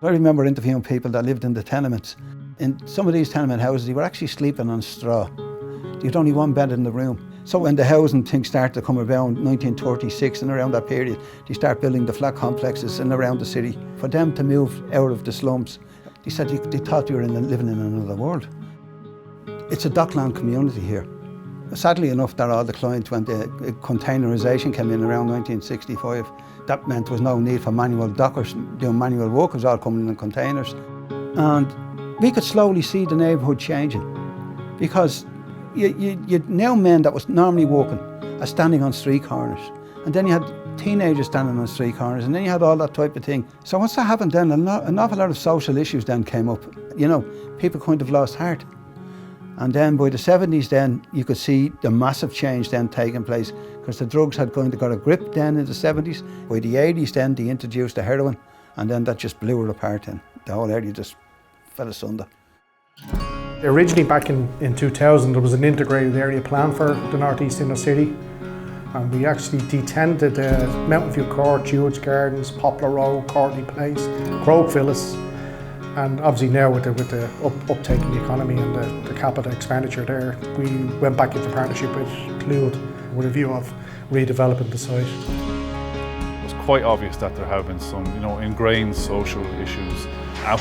I remember interviewing people that lived in the tenements. In some of these tenement houses, they were actually sleeping on straw. They had only one bed in the room. So when the housing thing started to come around 1936 and around that period, they started building the flat complexes in around the city. For them to move out of the slums, they said they thought you were living in another world. It's a dockland community here. Sadly enough, that all declined when the containerisation came in around 1965. That meant there was no need for manual dockers doing manual work. It was all coming in containers. And we could slowly see the neighbourhood changing, because you'd now men that was normally working are standing on street corners, and then you had teenagers standing on street corners, and then you had all that type of thing. So once that happened, then an awful lot of social issues then came up. You know, people kind of lost heart. And then by the 70s then, you could see the massive change then taking place, because the drugs had kind of got a grip then in the 70s. By the 80s then, they introduced the heroin, and then that just blew it apart then. The whole area just fell asunder. Originally back in 2000, there was an integrated area plan for the northeast inner city. And we actually detented Mountain View Court, Jewel's Gardens, Poplar Road, Courtney Place, Croke Villas. And obviously now with the uptake in the economy and the capital expenditure there, we went back into partnership with Clúid with a view of redeveloping the site. It was quite obvious that there have been some, ingrained social issues,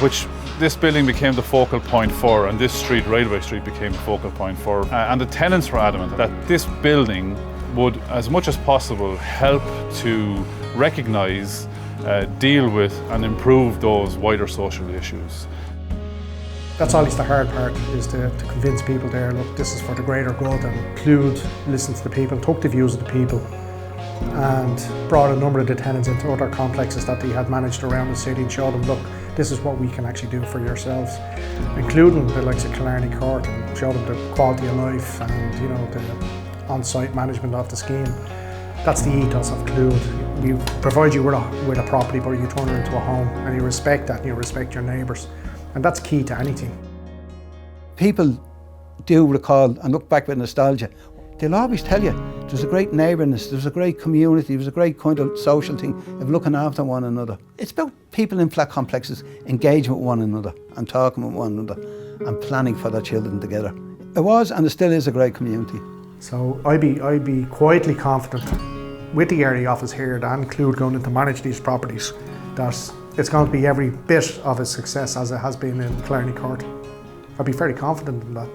which this building became the focal point for, and this street, Railway Street, became the focal point for. And the tenants were adamant that this building would, as much as possible, help to recognise, deal with and improve those wider social issues. That's always the hard part, is to convince people there, look, this is for the greater good, and Clúid listened to the people, took the views of the people, and brought a number of the tenants into other complexes that they had managed around the city and showed them, look, this is what we can actually do for yourselves, including the likes of Killarney Court, and showed them the quality of life and the on-site management of the scheme. That's the ethos of Clúid. We provide you with a property, but you turn it into a home, and you respect that, and you respect your neighbours. And that's key to anything. People do recall and look back with nostalgia. They'll always tell you there was a great neighbourness, there was a great community, there was a great kind of social thing of looking after one another. It's about people in flat complexes engaging with one another and talking with one another and planning for their children together. It was and it still is a great community. So I'd be quietly confident with the area office here and Clúid going in to manage these properties that it's going to be every bit of a success as it has been in Killarney Court. I'd be very confident in that.